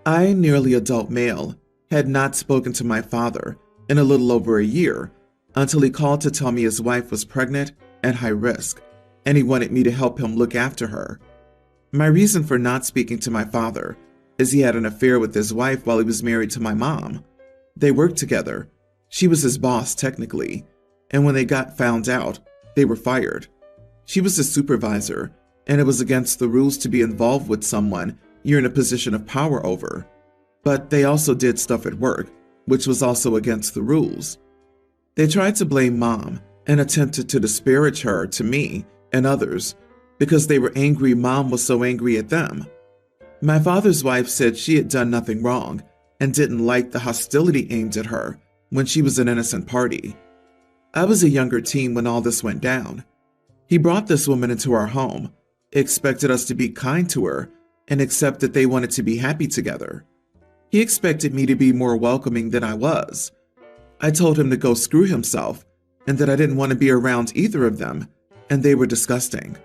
I, nearly adult male, had not spoken to my father in a little over a year until he called to tell me his wife was pregnant and high risk, and he wanted me to help him look after her. My reason for not speaking to my father is he had an affair with his wife while he was married to my mom. They worked together. She was his boss technically, and when they got found out, they were fired. She was his supervisor, and it was against the rules to be involved with someone you're in a position of power over. But they also did stuff at work, which was also against the rules. They tried to blame Mom and attempted to disparage her to me and others because they were angry Mom was so angry at them. My father's wife said she had done nothing wrong and didn't like the hostility aimed at her when she was an innocent party. I was a younger teen when all this went down. He brought this woman into our home, expected us to be kind to her, and accept that they wanted to be happy together. He expected me to be more welcoming than I was. I told him to go screw himself and that I didn't want to be around either of them, and they were disgusting.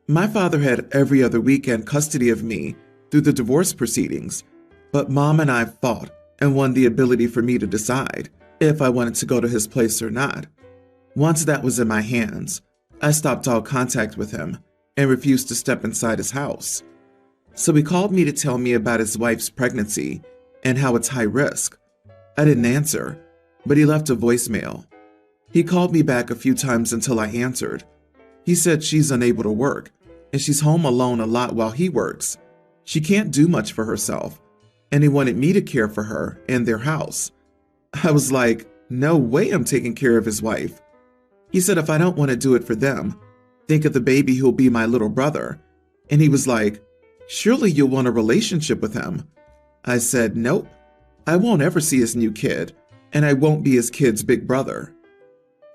My father had every other weekend custody of me through the divorce proceedings, but Mom and I fought and won the ability for me to decide if I wanted to go to his place or not. Once that was in my hands, I stopped all contact with him and refused to step inside his house. So he called me to tell me about his wife's pregnancy and how it's high risk. I didn't answer, but he left a voicemail. He called me back a few times until I answered. He said she's unable to work, and she's home alone a lot while he works. She can't do much for herself, and he wanted me to care for her and their house. I was like, no way I'm taking care of his wife. He said if I don't want to do it for them, think of the baby who'll be my little brother. And he was like, surely you'll want a relationship with him. I said, nope, I won't ever see his new kid, and I won't be his kid's big brother.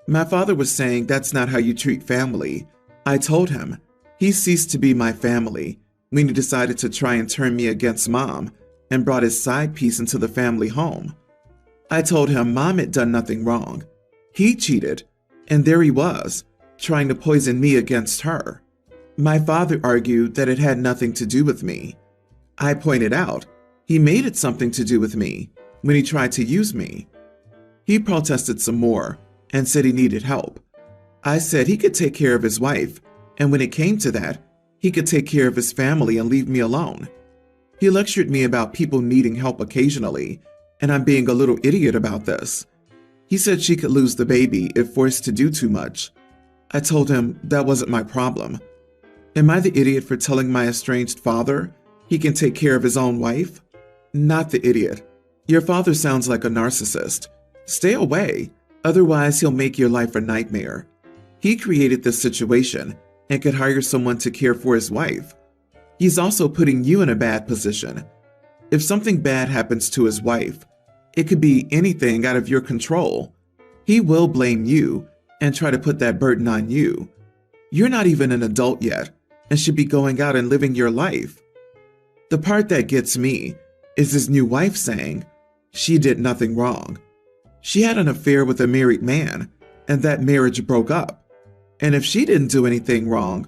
My father was saying that's not how you treat family. I told him he ceased to be my family when he decided to try and turn me against Mom and brought his side piece into the family home. I told him Mom had done nothing wrong. He cheated, and there he was, trying to poison me against her. My father argued that it had nothing to do with me. I pointed out he made it something to do with me when he tried to use me. He protested some more and said he needed help. I said he could take care of his wife, and when it came to that, he could take care of his family and leave me alone. He lectured me about people needing help occasionally, and I'm being a little idiot about this. He said she could lose the baby if forced to do too much. I told him that wasn't my problem. Am I the idiot for telling my estranged father he can take care of his own wife? Not the idiot. Your father sounds like a narcissist. Stay away, otherwise he'll make your life a nightmare. He created this situation and could hire someone to care for his wife. He's also putting you in a bad position. If something bad happens to his wife, it could be anything out of your control. He will blame you and try to put that burden on you. You're not even an adult yet and should be going out and living your life. The part that gets me is his new wife saying she did nothing wrong. She had an affair with a married man, and that marriage broke up. And if she didn't do anything wrong,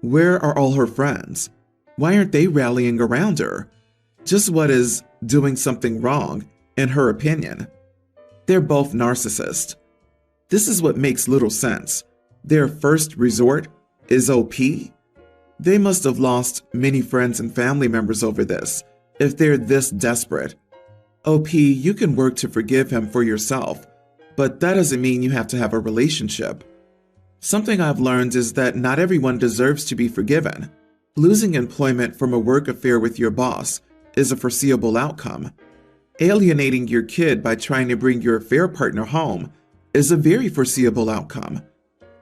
where are all her friends? Why aren't they rallying around her? Just what is doing something wrong, in her opinion? They're both narcissists. This is what makes little sense. Their first resort is OP? They must have lost many friends and family members over this, if they're this desperate. OP, you can work to forgive him for yourself, but that doesn't mean you have to have a relationship. Something I've learned is that not everyone deserves to be forgiven. Losing employment from a work affair with your boss is a foreseeable outcome. Alienating your kid by trying to bring your affair partner home is a very foreseeable outcome.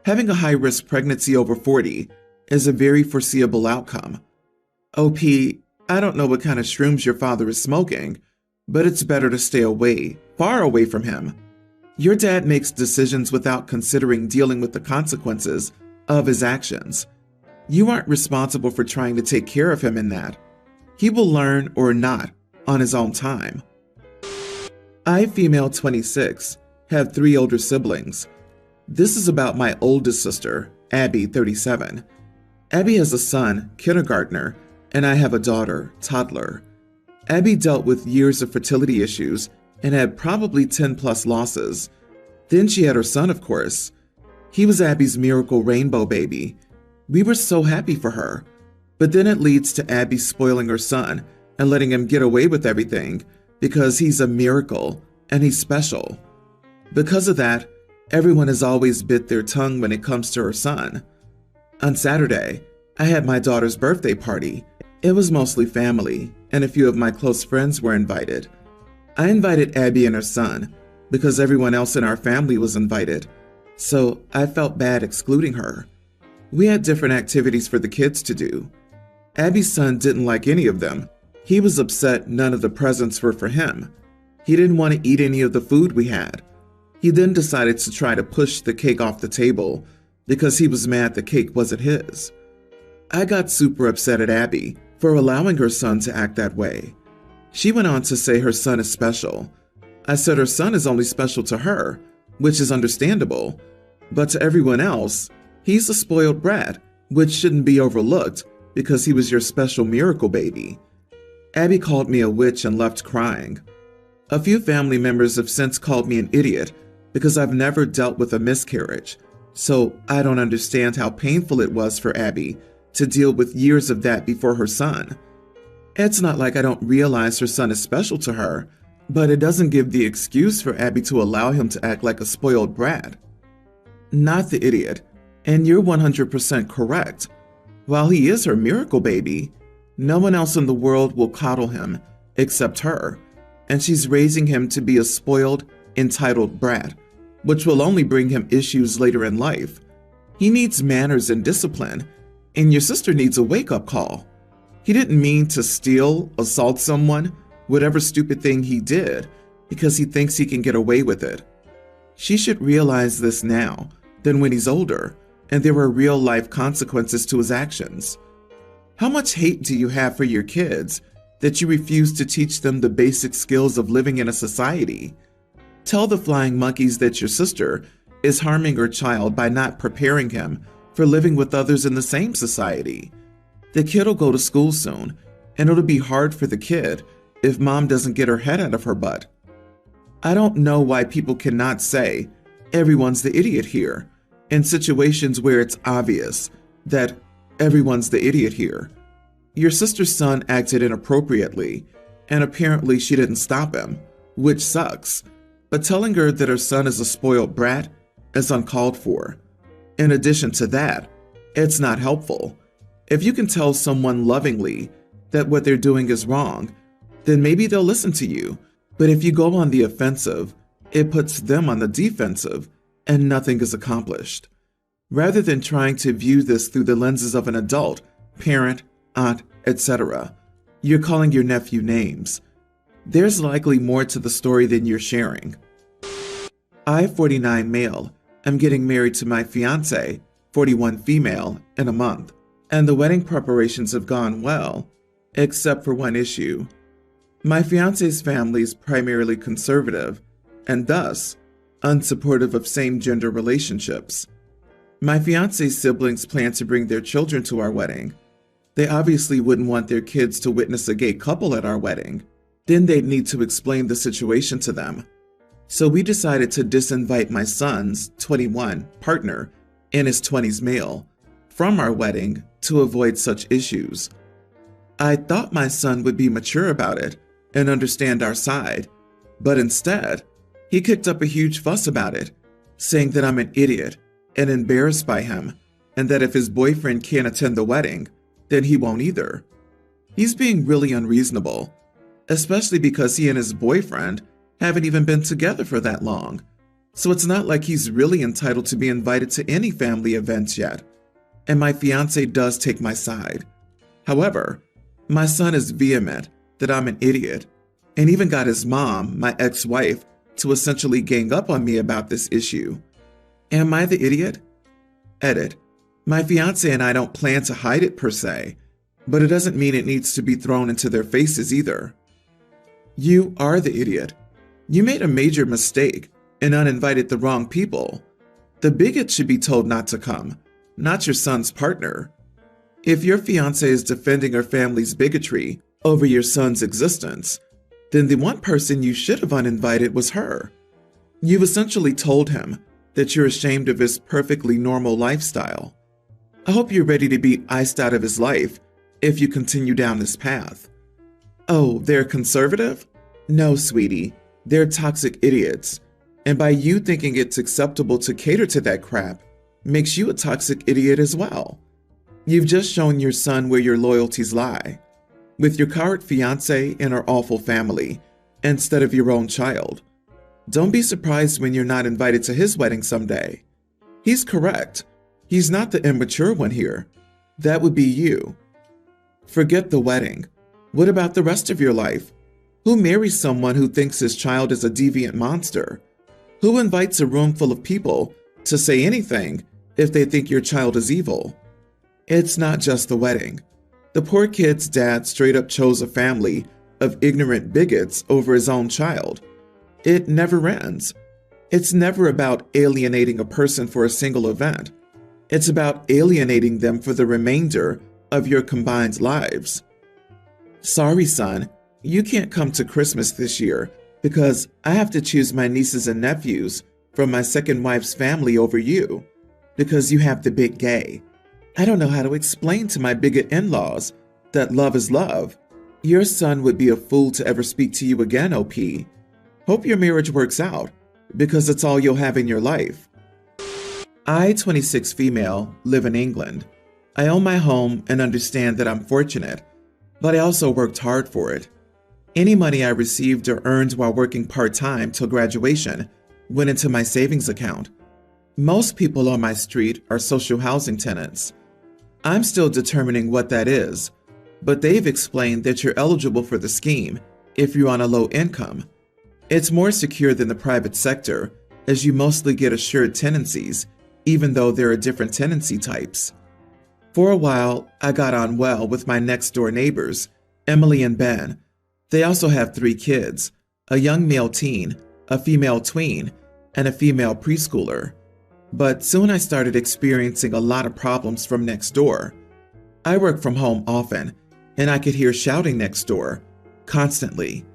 Having a high-risk pregnancy over 40 is a very foreseeable outcome. OP, I don't know what kind of shrooms your father is smoking, but it's better to stay away, far away from him. Your dad makes decisions without considering dealing with the consequences of his actions. You aren't responsible for trying to take care of him in that. He will learn or not on his own time. I, female 26, have 3 older siblings. This is about my oldest sister, Abby, 37. Abby has a son, kindergartner, and I have a daughter, toddler. Abby dealt with years of fertility issues and had probably 10 plus losses. Then she had her son, of course. He was Abby's miracle rainbow baby. We were so happy for her. But then it leads to Abby spoiling her son and letting him get away with everything because he's a miracle and he's special. Because of that, everyone has always bit their tongue when it comes to her son. On Saturday, I had my daughter's birthday party. It was mostly family, and a few of my close friends were invited. I invited Abby and her son because everyone else in our family was invited, so I felt bad excluding her. We had different activities for the kids to do. Abby's son didn't like any of them. He was upset none of the presents were for him. He didn't want to eat any of the food we had. He then decided to try to push the cake off the table because he was mad the cake wasn't his. I got super upset at Abby for allowing her son to act that way. She went on to say her son is special. I said her son is only special to her, which is understandable, but to everyone else, he's a spoiled brat, which shouldn't be overlooked because he was your special miracle baby. Abby called me a witch and left crying. A few family members have since called me an idiot because I've never dealt with a miscarriage, so I don't understand how painful it was for Abby to deal with years of that before her son. It's not like I don't realize her son is special to her, but it doesn't give the excuse for Abby to allow him to act like a spoiled brat. Not the idiot, and you're 100% correct. While he is her miracle baby, no one else in the world will coddle him except her, and she's raising him to be a spoiled, entitled brat, which will only bring him issues later in life. He needs manners and discipline, and your sister needs a wake-up call. He didn't mean to steal, assault someone, whatever stupid thing he did, because he thinks he can get away with it. She should realize this now than when he's older, and there are real-life consequences to his actions. How much hate do you have for your kids that you refuse to teach them the basic skills of living in a society? Tell the flying monkeys that your sister is harming her child by not preparing him for living with others in the same society. The kid will go to school soon, and it'll be hard for the kid if mom doesn't get her head out of her butt. I don't know why people cannot say, everyone's the idiot here, in situations where it's obvious that everyone's the idiot here. Your sister's son acted inappropriately, and apparently she didn't stop him, which sucks. But telling her that her son is a spoiled brat is uncalled for. In addition to that, it's not helpful. If you can tell someone lovingly that what they're doing is wrong, then maybe they'll listen to you. But if you go on the offensive, it puts them on the defensive, and nothing is accomplished. Rather than trying to view this through the lenses of an adult, parent, aunt, etc., you're calling your nephew names. There's likely more to the story than you're sharing. I, 49 male, am getting married to my fiancé, 41 female, in a month, and the wedding preparations have gone well, except for one issue. My fiancé's family is primarily conservative, and thus, unsupportive of same-gender relationships. My fiancé's siblings plan to bring their children to our wedding. They obviously wouldn't want their kids to witness a gay couple at our wedding. Then they'd need to explain the situation to them. So we decided to disinvite my son's 21 partner and his 20s male from our wedding to avoid such issues. I thought my son would be mature about it and understand our side, but instead, he kicked up a huge fuss about it, saying that I'm an idiot and embarrassed by him, and that if his boyfriend can't attend the wedding, then he won't either. He's being really unreasonable, especially because he and his boyfriend haven't even been together for that long, so it's not like he's really entitled to be invited to any family events yet, and my fiancé does take my side. However, my son is vehement that I'm an idiot, and even got his mom, my ex-wife, to essentially gang up on me about this issue. Am I the idiot? Edit. My fiancé and I don't plan to hide it per se, but it doesn't mean it needs to be thrown into their faces either. You are the idiot. You made a major mistake and uninvited the wrong people. The bigot should be told not to come, not your son's partner. If your fiancé is defending her family's bigotry over your son's existence, then the one person you should have uninvited was her. You've essentially told him that you're ashamed of his perfectly normal lifestyle. I hope you're ready to be iced out of his life if you continue down this path. Oh, they're conservative? No, sweetie, they're toxic idiots. And by you thinking it's acceptable to cater to that crap, makes you a toxic idiot as well. You've just shown your son where your loyalties lie, with your current fiancé and her awful family, instead of your own child. Don't be surprised when you're not invited to his wedding someday. He's correct. He's not the immature one here. That would be you. Forget the wedding. What about the rest of your life? Who marries someone who thinks his child is a deviant monster? Who invites a room full of people to say anything if they think your child is evil? It's not just the wedding. The poor kid's dad straight up chose a family of ignorant bigots over his own child. It never ends. It's never about alienating a person for a single event. It's about alienating them for the remainder of your combined lives. Sorry, son, you can't come to Christmas this year because I have to choose my nieces and nephews from my second wife's family over you because you have the big gay. I don't know how to explain to my bigot in-laws that love is love. Your son would be a fool to ever speak to you again, OP. Hope your marriage works out because it's all you'll have in your life. I, 26 female, live in England. I own my home and understand that I'm fortunate, but I also worked hard for it. Any money I received or earned while working part-time till graduation went into my savings account. Most people on my street are social housing tenants. I'm still determining what that is, but they've explained that you're eligible for the scheme if you're on a low income. It's more secure than the private sector, as you mostly get assured tenancies, even though there are different tenancy types. For a while, I got on well with my next-door neighbors, Emily and Ben. They also have 3 kids, a young male teen, a female tween, and a female preschooler. But soon I started experiencing a lot of problems from next door. I work from home often, and I could hear shouting next door, constantly.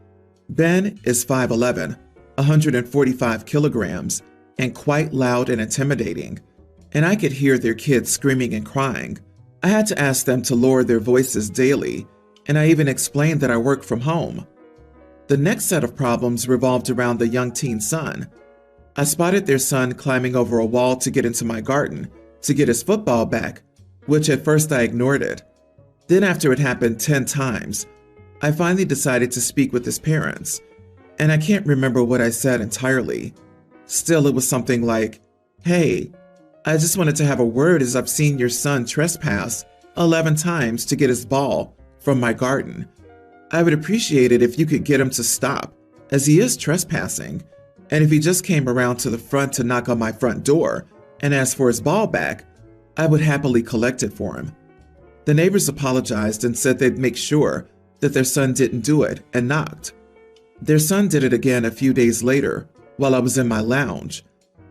Ben is 5'11", 145 kilograms, and quite loud and intimidating, and I could hear their kids screaming and crying. I had to ask them to lower their voices daily, and I even explained that I work from home. The next set of problems revolved around the young teen son. I spotted their son climbing over a wall to get into my garden to get his football back, which at first I ignored it. Then after it happened 10 times, I finally decided to speak with his parents, and I can't remember what I said entirely. Still, it was something like, "Hey, I just wanted to have a word as I've seen your son trespass 11 times to get his ball from my garden. I would appreciate it if you could get him to stop, as he is trespassing, and if he just came around to the front to knock on my front door and ask for his ball back, I would happily collect it for him." The neighbors apologized and said they'd make sure that their son didn't do it and knocked. Their son did it again a few days later while I was in my lounge.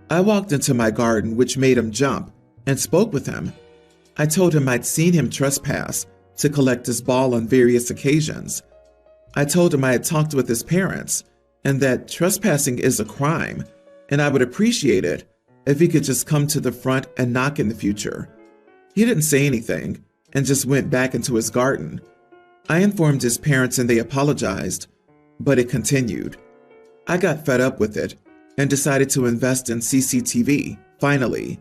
I walked into my garden, which made him jump, and spoke with him. I told him I'd seen him trespass to collect his ball on various occasions. I told him I had talked with his parents and that trespassing is a crime, and I would appreciate it if he could just come to the front and knock in the future. He didn't say anything and just went back into his garden. I informed his parents and they apologized, but it continued. I got fed up with it and decided to invest in CCTV, finally.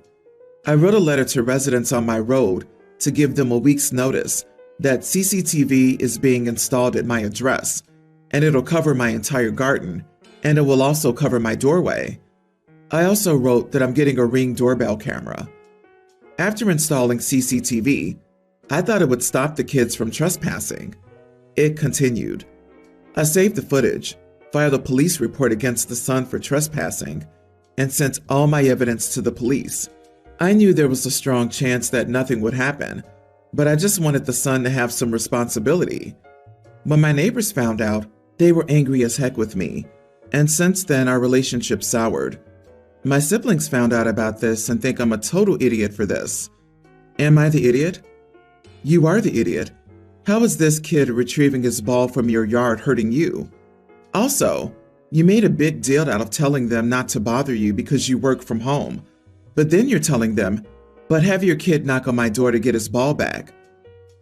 I wrote a letter to residents on my road to give them a week's notice that CCTV is being installed at my address, and it'll cover my entire garden, and it will also cover my doorway. I also wrote that I'm getting a Ring doorbell camera. After installing CCTV, I thought it would stop the kids from trespassing. It continued. I saved the footage, filed a police report against the son for trespassing, and sent all my evidence to the police. I knew there was a strong chance that nothing would happen, but I just wanted the son to have some responsibility. When my neighbors found out, they were angry as heck with me, and since then our relationship soured. My siblings found out about this and think I'm a total idiot for this. Am I the idiot? You are the idiot. How is this kid retrieving his ball from your yard hurting you? Also, you made a big deal out of telling them not to bother you because you work from home. But then you're telling them, but have your kid knock on my door to get his ball back.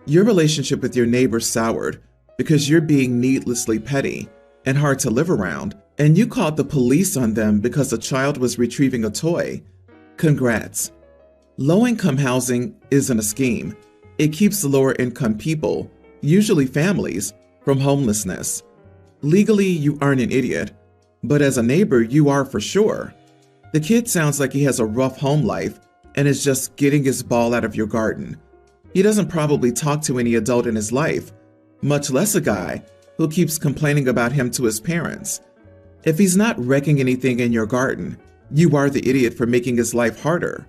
Your relationship with your neighbor soured because you're being needlessly petty and hard to live around, and you called the police on them because a child was retrieving a toy. Congrats. Low-income housing isn't a scheme. It keeps the lower-income people, usually families, from homelessness. Legally, you aren't an idiot, but as a neighbor, you are for sure. The kid sounds like he has a rough home life and is just getting his ball out of your garden. He doesn't probably talk to any adult in his life, much less a guy who keeps complaining about him to his parents. If he's not wrecking anything in your garden, you are the idiot for making his life harder.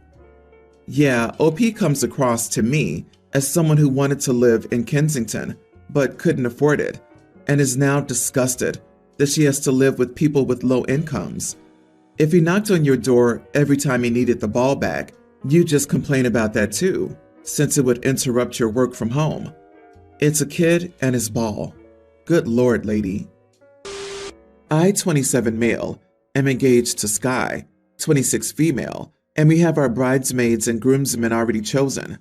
Yeah, OP comes across to me as someone who wanted to live in Kensington but couldn't afford it, and is now disgusted that she has to live with people with low incomes. If he knocked on your door every time he needed the ball back, you'd just complain about that too, since it would interrupt your work from home. It's a kid and his ball. Good Lord, lady. I, 27 male, am engaged to Sky, 26 female, and we have our bridesmaids and groomsmen already chosen.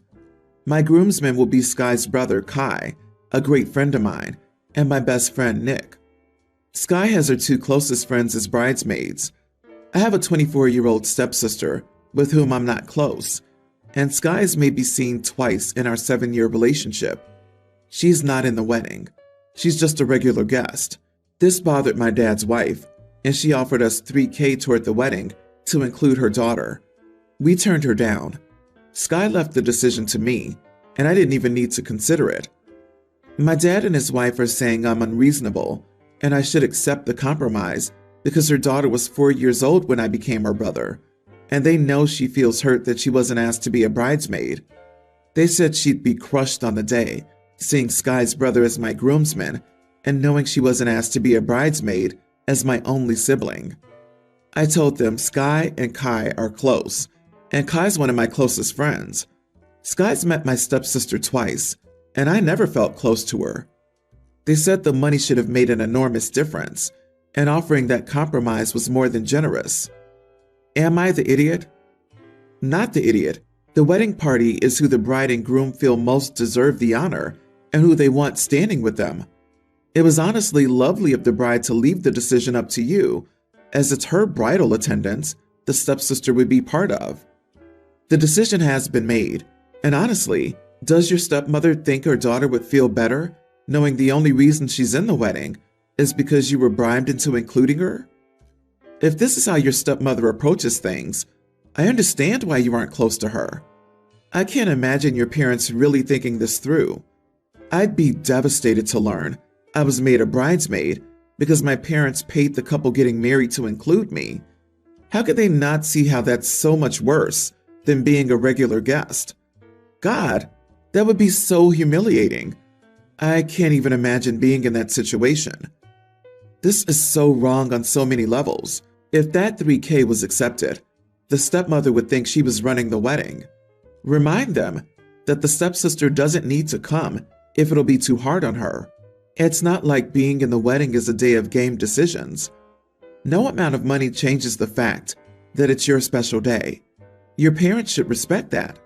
My groomsman will be Sky's brother, Kai, a great friend of mine, and my best friend, Nick. Sky has her two closest friends as bridesmaids. I have a 24-year-old stepsister with whom I'm not close, and Sky's may be seen twice in our 7-year relationship. She's not in the wedding. She's just a regular guest. This bothered my dad's wife, and she offered us $3,000 toward the wedding to include her daughter. We turned her down. Sky left the decision to me, and I didn't even need to consider it. My dad and his wife are saying I'm unreasonable, and I should accept the compromise because her daughter was 4 years old when I became her brother, and they know she feels hurt that she wasn't asked to be a bridesmaid. They said she'd be crushed on the day, seeing Sky's brother as my groomsman, and knowing she wasn't asked to be a bridesmaid as my only sibling. I told them Sky and Kai are close, and Kai's one of my closest friends. Sky's met my stepsister twice, and I never felt close to her. They said the money should have made an enormous difference, and offering that compromise was more than generous. Am I the idiot? Not the idiot. The wedding party is who the bride and groom feel most deserve the honor and who they want standing with them. It was honestly lovely of the bride to leave the decision up to you, as it's her bridal attendance the stepsister would be part of. The decision has been made, and honestly, does your stepmother think her daughter would feel better knowing the only reason she's in the wedding is because you were bribed into including her? If this is how your stepmother approaches things, I understand why you aren't close to her. I can't imagine your parents really thinking this through. I'd be devastated to learn I was made a bridesmaid because my parents paid the couple getting married to include me. How could they not see how that's so much worse than being a regular guest? God, that would be so humiliating. I can't even imagine being in that situation. This is so wrong on so many levels. If that $3,000 was accepted, the stepmother would think she was running the wedding. Remind them that the stepsister doesn't need to come if it'll be too hard on her. It's not like being in the wedding is a day of game decisions. No amount of money changes the fact that it's your special day. Your parents should respect that.